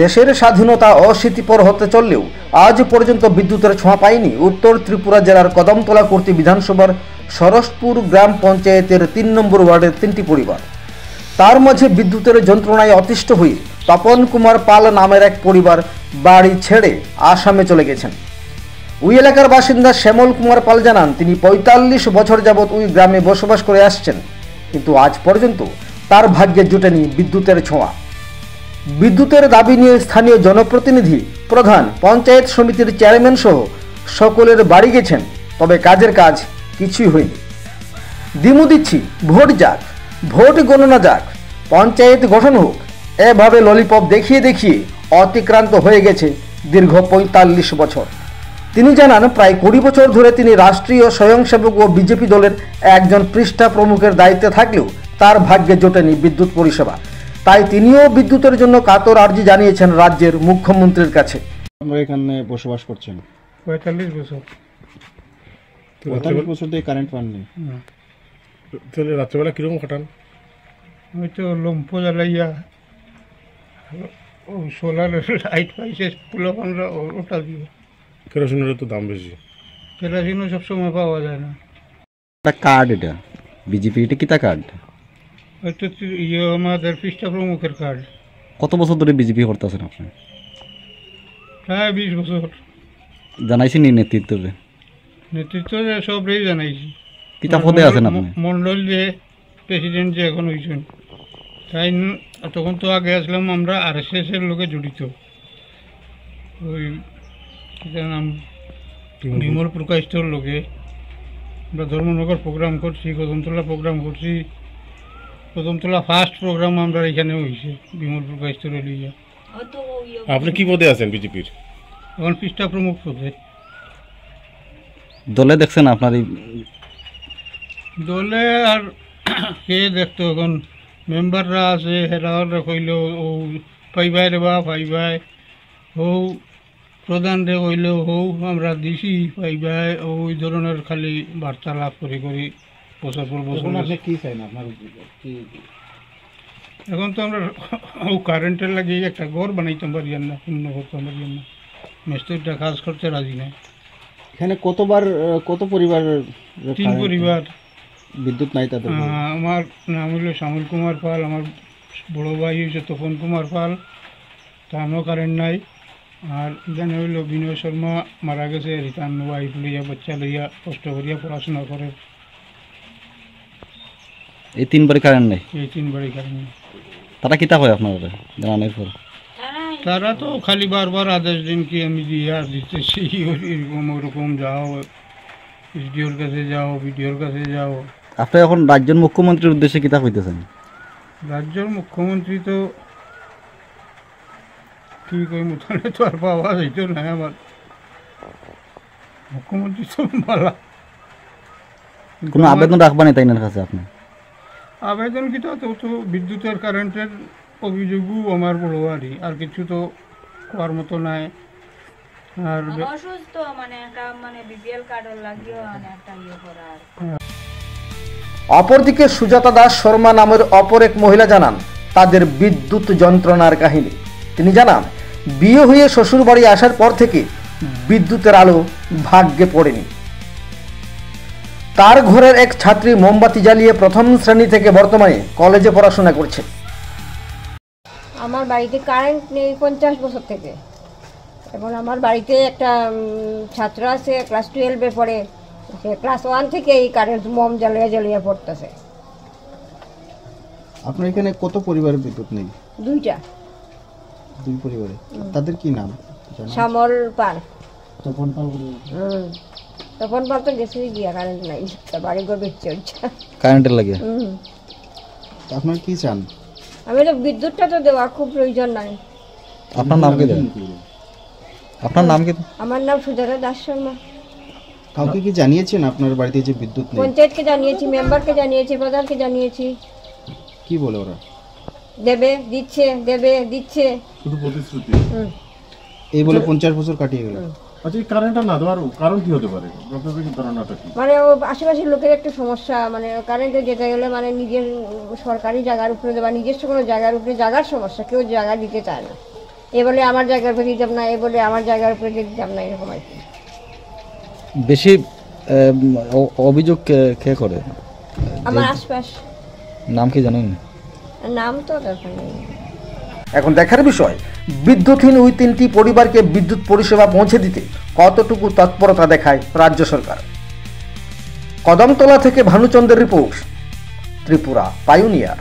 দেশের স্বাধীনতা অশীতিপর হতে চললেও আজ পর্যন্ত বিদ্যুতের ছোঁয়া পায়নি উত্তর ত্রিপুরা জেলার কদমতলা কুর্তি বিধানসভার সরসপুর গ্রাম পঞ্চায়েতের ৩ নম্বর ওয়ার্ডের ৩টি পরিবার। তার মাঝে বিদ্যুতের যন্ত্রণায় অতিষ্ঠ হয়ে তপন কুমার পাল নামের এক পরিবার বাড়ি ছেড়ে আসামে চলে গেছেন। ওই এলাকার বাসিন্দা শ্যামল কুমার পাল জানান, তিনি ৪৫ বছর যাবৎ ওই গ্রামে বসবাস করে আসছেন, কিন্তু আজ পর্যন্ত তার ভাগ্যে জুটেনি বিদ্যুতের ছোঁয়া। বিদ্যুতের দাবি নিয়ে স্থানীয় জনপ্রতিনিধি, প্রধান, পঞ্চায়েত সমিতির চেয়ারম্যান সহ সকলের বাড়ি গেছেন, তবে কাজের কাজ কিছুই হয়নি। দিমু দিচ্ছি, ভোট যাক, ভোট গণনা যাক, পঞ্চায়েত গঠন হোক, এভাবে ললিপপ দেখিয়ে দেখিয়ে অতিক্রান্ত হয়ে গেছে দীর্ঘ ৪৫ বছর। তিনি জানান, প্রায় ২০ বছর ধরে তিনি রাষ্ট্রীয় স্বয়ংসেবক ও বিজেপি দলের একজন পৃষ্ঠা প্রমুখের দায়িত্বে থাকলেও তার ভাগ্যে জোটেনি বিদ্যুৎ পরিষেবা। তাই তিনিও বিদ্যুতের জন্য কাতর আর্জি জানিয়েছেন রাজ্যের মুখ্যমন্ত্রীর কাছে। আমরা এখানে বসবাস করছেন ৪৫ বছর। ৪৫ বছর থেকে কারেন্ট পাননি? তাহলে রাত্রেবেলা কীরকম কাটান? ওই তো লম্ফ জ্বালাইয়া, সোলার লাইট পাইছে পুলাপানরা, ওটা দিয়ে। কেরোসিনের তো দাম বেশি, কেরোসিনও সবসময় পাওয়া যায় না। কার্ড এটা বিজেপি, এটা কিতা কার্ড? হয়তো আমাদের পৃষ্ঠা প্রমুখের কার্ড। কত বছর ধরে বিজেপি করতেছেন আপনি? প্রায় ২০ বছর। জানাইছি নি নেতৃত্বে? নেতৃত্বে সবরেই জানাইছি। কিতা পদে আছেন আপনি? মন্ডল যে প্রেসিডেন্ট যে এখন হয়েছেন, তাই তখন তো আগে আসলাম আমরা RSS এর লোকে জড়িত। ওই নাম বিমল প্রকাশর লোকে আমরা ধর্মনগর প্রোগ্রাম করছি, কদমতলা প্রোগ্রাম করছি। কদমতলা ফার্স্ট প্রোগ্রাম আমরা এখানে হয়েছে বিমল প্রকাশর লিয়া। আপনি কি পদে আছেন বিজেপির? এখন পৃষ্ঠা প্রমুখ পদে। দলে দেখছেন আপনার? দলে আর কে দেখতো, এখন মেম্বাররা আছে, হেরা কইল ও পাইবাই রে বা পাইবাই, হৌ প্রধান রে কইল হৌ আমরা দিছি পাইবাই, ওই ধরনের খালি বার্তালাপ করে করে বছর পর বছর। কি চাই না আপনার? এখন তো আমরা ও কারেন্টের লাগে একটা ঘর বানাইতাম পারিয়ান না, পূর্ণ করতাম পারিয়ান না, মিস্ত্রিটা কাজ করতে রাজি নাই। এখানে কত পরিবার? ৩ পরিবার বিদ্যুৎ নাই তাদের। আমার নাম হইল শ্যামল কুমার পাল, আমার বড় ভাই হয়েছে তপন কুমার পাল, তারও কারেন্ট নাই। আর এখানে হইল বিনয় শর্মা মারা গেছে, রিটার্ন ওয়াইফ লইয়া বাচ্চা লইয়া কষ্ট করিয়া পড়াশোনা করে। এই ৩ বাড়ি কারেন্ট নেই? এই ৩ বাড়ি কারেন্ট নেই। তারা কিতা হয় আপনার জানানোর পর? তারা তো খালি বারবার আদেশ দিন কি আমি দিয়া দিতেছি, এরকম ওরকম যাও, এসডিওর কাছে যাও, বিডিওর কাছে যাও। আপনি এখন রাজ্যের মুখ্যমন্ত্রীর উদ্দেশ্যে কিতা কইতেছেন? রাজ্যের মুখ্যমন্ত্রী তো ঠিক ওই মতনে তো আর পাওয়া যাইতো না। আমার মুখ্যমন্ত্রী তো ভালো। কোনো আবেদন রাখবেন তাইনার কাছে আপনি? আবেদন কি তো বিদ্যুতের কারেন্টের অভিযোগও আমার বড় আর কিছু তো করার মতো নাই। আর অসুস্থ মানে বিপিএল কার্ডের লাগিও একটা ইয়ে করার। অপরদিকে সুজাতা দাস শর্মা নামের অপর এক মহিলা জানান তাদের বিদ্যুৎ যন্ত্রণার কাহিনী। তিনি জানান, বিয়ে হয়ে শ্বশুর বাড়ি আসার পর থেকে বিদ্যুতের আলো ভাগ্যে পড়েনি। তার ঘরের এক ছাত্রী মোমবাতি জ্বালিয়ে প্রথম শ্রেণী থেকে বর্তমানে কলেজে পড়াশোনা করছে। আমার বাড়িতে কারেন্ট নেই ৫০ বছর থেকে। এবং আমার বাড়িতে একটা ছাত্র আছে, ক্লাস 12-এ পড়ে, সে ক্লাস 1 থেকে এই কারেন্ট মোম জ্বালিয়ে জ্বালিয়ে পড়তেছে। আপনার এখানে কত পরিবারের বিদ্যুৎ নেই? 2টা। 2 পরিবারে? তাদের কি নাম? শ্যামল পাল, তপন পাল। তপন পাল তো গেছে গিয়া, কারেন্ট নাই, বাড়ি ঘর বেঁচে কারেন্টের লাগে। আপনার কি চান? আমি তো বিদ্যুৎটা তো দেওয়া খুব প্রয়োজন নাই। আপনার নাম কি? আপনার নাম কি? আমার নাম সুজাতা দাস শর্মা। কাউকে কি জানিয়েছেন আপনার বাড়িতে যে বিদ্যুৎ নেই? পঞ্চায়েতকে জানিয়েছি, মেম্বারকে জানিয়েছি, প্রধানকে জানিয়েছি। কি বলে ওরা? দেবে, দিচ্ছে, দেবে, দিচ্ছে, শুধু প্রতিশ্রুতি। এই বলে ৫০ বছর কাটিয়ে গেল। আচ্ছা, এই কারেন্টটা না দেওয়ার কারণ কি হতে পারে? আপনাদের কি ধারণাটা কি? মানে ও আশেপাশের লোকের একটা সমস্যা, মানে কারেন্টে যেতে গেলে মানে নিজের সরকারি জায়গার উপরে বা নিজস্ব কোনো জায়গার উপরে জায়গার সমস্যা, কেউ জায়গা দিতে চায় না। এ বলে আমার জায়গার উপরে দিতাম না, এ বলে আমার জায়গার উপরে দিতাম না, এরকম আর কি। বেশি অভিযোগ কে করে? আমার আশপাশ। নাম কি জানেন? নাম তো দরকার নেই। এখন দেখার বিষয়, বিদ্যুৎহীন ওই 3টি পরিবারকে বিদ্যুৎ পরিষেবা পৌঁছে দিতে কতটুকু তৎপরতা দেখায় রাজ্য সরকার। কদমতলা থেকে ভানুচন্দ্রের রিপোর্ট, ত্রিপুরা পাইওনিয়ার।